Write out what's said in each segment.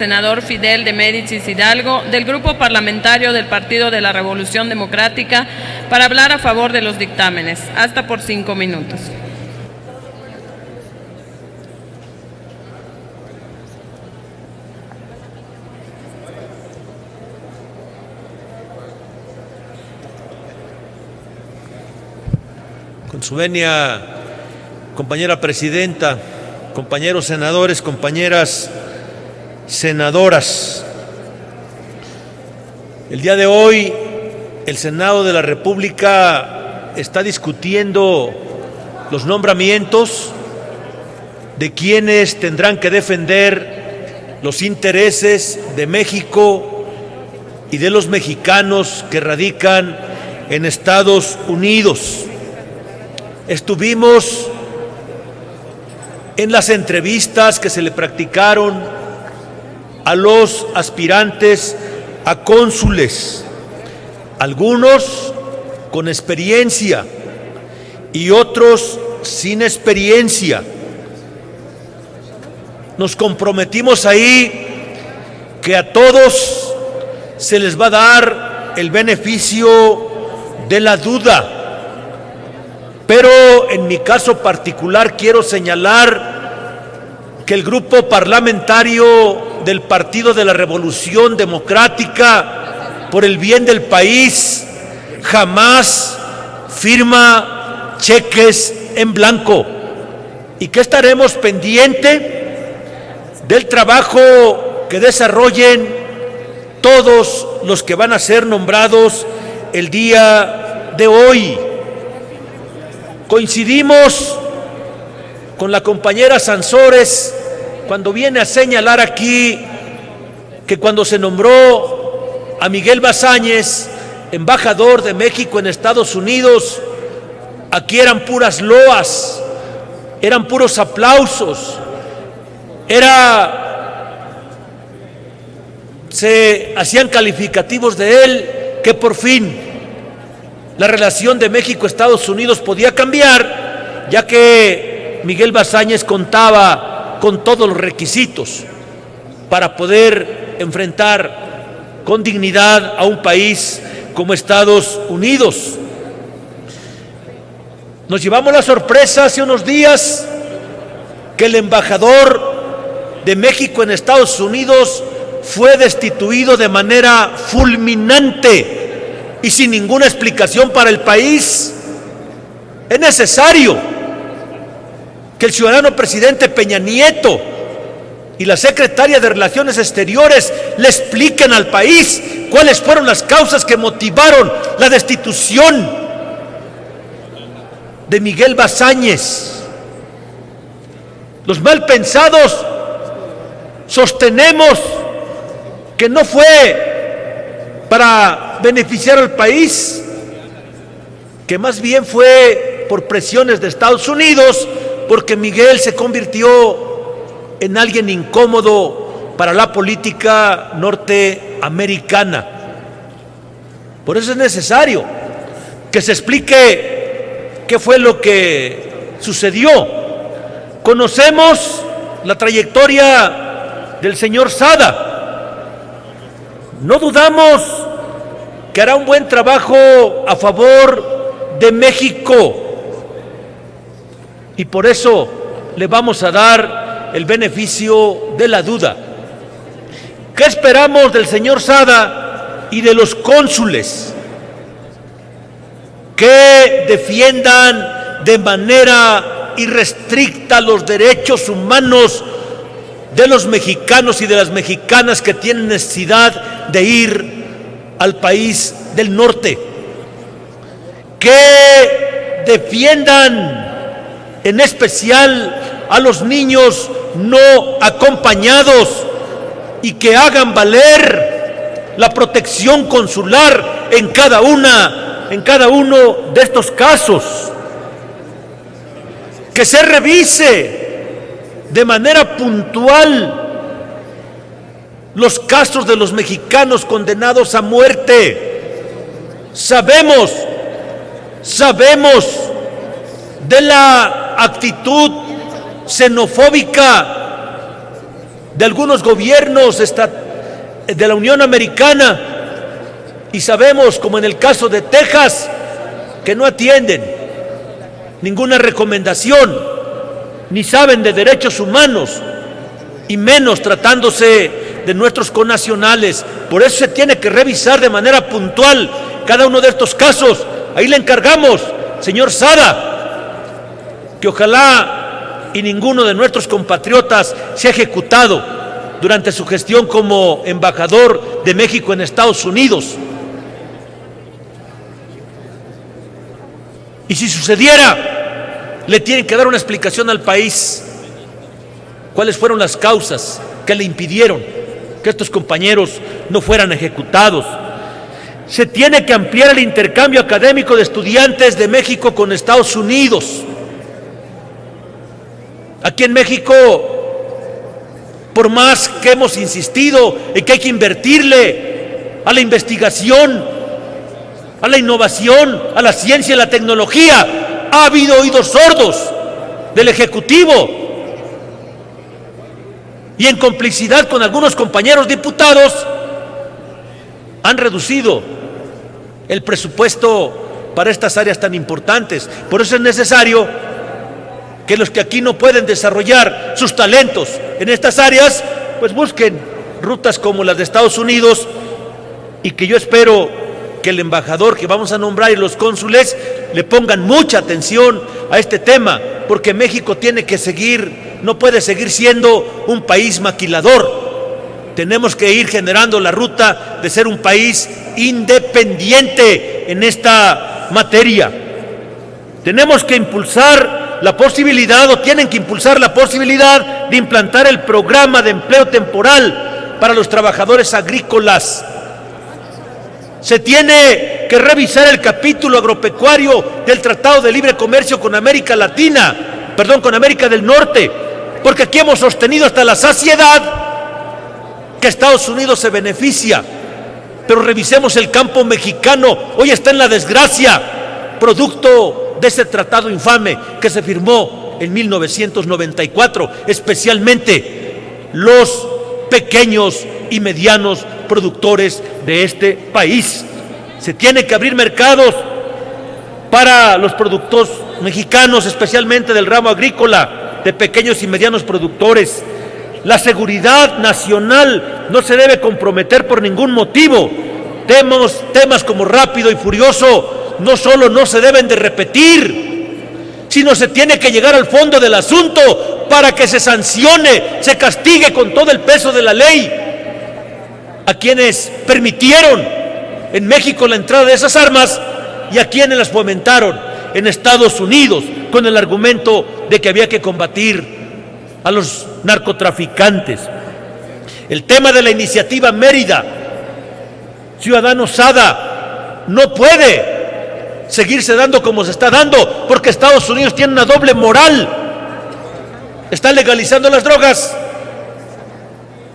Senador Fidel de Médicis Hidalgo, del Grupo Parlamentario del Partido de la Revolución Democrática, para hablar a favor de los dictámenes, hasta por 5 minutos. Con su venia, compañera presidenta, compañeros senadores, compañeras senadoras, el día de hoy el Senado de la República está discutiendo los nombramientos de quienes tendrán que defender los intereses de México y de los mexicanos que radican en Estados Unidos. Estuvimos en las entrevistas que se le practicaron a los aspirantes a cónsules, algunos con experiencia y otros sin experiencia. Nos comprometimos ahí que a todos se les va a dar el beneficio de la duda. Pero en mi caso particular quiero señalar que el grupo parlamentario del Partido de la Revolución Democrática por el bien del país jamás firma cheques en blanco y que estaremos pendientes del trabajo que desarrollen todos los que van a ser nombrados el día de hoy. Coincidimos con la compañera Sansores cuando viene a señalar aquí que cuando se nombró a Miguel Basáñez, embajador de México en Estados Unidos, aquí eran puras loas, eran puros aplausos, se hacían calificativos de él, que por fin la relación de México-Estados Unidos podía cambiar, ya que Miguel Basáñez contaba con todos los requisitos para poder enfrentar con dignidad a un país como Estados Unidos. Nos llevamos la sorpresa hace unos días que el embajador de México en Estados Unidos fue destituido de manera fulminante y sin ninguna explicación para el país. Es necesario que el ciudadano presidente Peña Nieto y la secretaria de Relaciones Exteriores le expliquen al país cuáles fueron las causas que motivaron la destitución de Miguel Basáñez. Los mal pensados sostenemos que no fue para beneficiar al país, que más bien fue por presiones de Estados Unidos, porque Miguel se convirtió en alguien incómodo para la política norteamericana. Por eso es necesario que se explique qué fue lo que sucedió. Conocemos la trayectoria del señor Sada. No dudamos que hará un buen trabajo a favor de México. Y por eso le vamos a dar el beneficio de la duda. ¿Qué esperamos del señor Sada y de los cónsules? Que defiendan de manera irrestricta los derechos humanos de los mexicanos y de las mexicanas que tienen necesidad de ir al país del norte. Que defiendan en especial a los niños no acompañados y que hagan valer la protección consular en cada uno de estos casos. Que se revise de manera puntual los casos de los mexicanos condenados a muerte. Sabemos de la actitud xenofóbica de algunos gobiernos de la Unión Americana, y sabemos, como en el caso de Texas, que no atienden ninguna recomendación, ni saben de derechos humanos, y menos tratándose de nuestros connacionales. Por eso se tiene que revisar de manera puntual cada uno de estos casos. Ahí le encargamos, señor Sada, que ojalá y ninguno de nuestros compatriotas sea ejecutado durante su gestión como embajador de México en Estados Unidos. Y si sucediera, le tienen que dar una explicación al país. ¿Cuáles fueron las causas que le impidieron que estos compañeros no fueran ejecutados? Se tiene que ampliar el intercambio académico de estudiantes de México con Estados Unidos. Aquí en México, por más que hemos insistido en que hay que invertirle a la investigación, a la innovación, a la ciencia y la tecnología, ha habido oídos sordos del Ejecutivo. Y en complicidad con algunos compañeros diputados, han reducido el presupuesto para estas áreas tan importantes. Por eso es necesario que los que aquí no pueden desarrollar sus talentos en estas áreas, pues busquen rutas como las de Estados Unidos, y que yo espero que el embajador que vamos a nombrar y los cónsules le pongan mucha atención a este tema, porque México tiene que seguir, no puede seguir siendo un país maquilador. Tenemos que ir generando la ruta de ser un país independiente en esta materia. Tenemos que impulsar la posibilidad, o tienen que impulsar la posibilidad de implantar el programa de empleo temporal para los trabajadores agrícolas. Se tiene que revisar el capítulo agropecuario del Tratado de Libre Comercio con América del Norte, porque aquí hemos sostenido hasta la saciedad que Estados Unidos se beneficia, pero revisemos el campo mexicano. Hoy está en la desgracia, producto de ese tratado infame que se firmó en 1994, especialmente los pequeños y medianos productores de este país. Se tiene que abrir mercados para los productos mexicanos, especialmente del ramo agrícola, de pequeños y medianos productores. La seguridad nacional no se debe comprometer por ningún motivo. Temas como Rápido y Furioso no solo no se deben de repetir, sino se tiene que llegar al fondo del asunto para que se sancione, se castigue con todo el peso de la ley a quienes permitieron en México la entrada de esas armas y a quienes las fomentaron en Estados Unidos con el argumento de que había que combatir a los narcotraficantes. El tema de la iniciativa Mérida, ciudadano Sada, no puede seguirse dando como se está dando, porque Estados Unidos tiene una doble moral. Está legalizando las drogas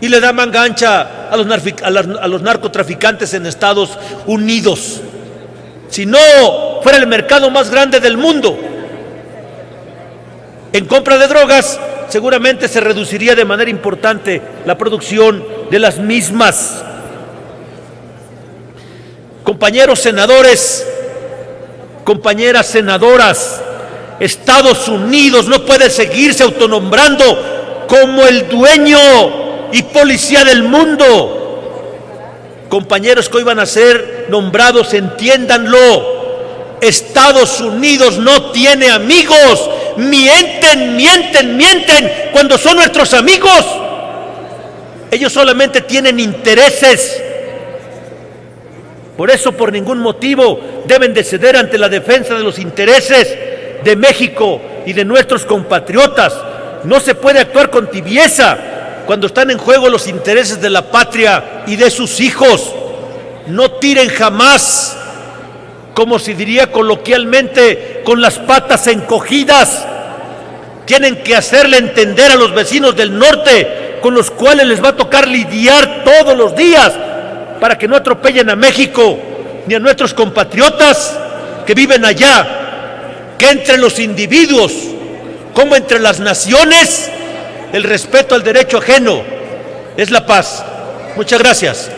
y le da manga ancha a los narcotraficantes en Estados Unidos. Si no fuera el mercado más grande del mundo en compra de drogas, seguramente se reduciría de manera importante la producción de las mismas. Compañeros senadores, compañeras senadoras, Estados Unidos no puede seguirse autonombrando como el dueño y policía del mundo. Compañeros que hoy van a ser nombrados, entiéndanlo. Estados Unidos no tiene amigos. Mienten cuando son nuestros amigos. Ellos solamente tienen intereses. Por eso, por ningún motivo deben de ceder ante la defensa de los intereses de México y de nuestros compatriotas. No se puede actuar con tibieza cuando están en juego los intereses de la patria y de sus hijos. No tiren jamás, como se diría coloquialmente, con las patas encogidas. Tienen que hacerle entender a los vecinos del norte, con los cuales les va a tocar lidiar todos los días, para que no atropellen a México ni a nuestros compatriotas que viven allá, que entre los individuos como entre las naciones el respeto al derecho ajeno es la paz. Muchas gracias.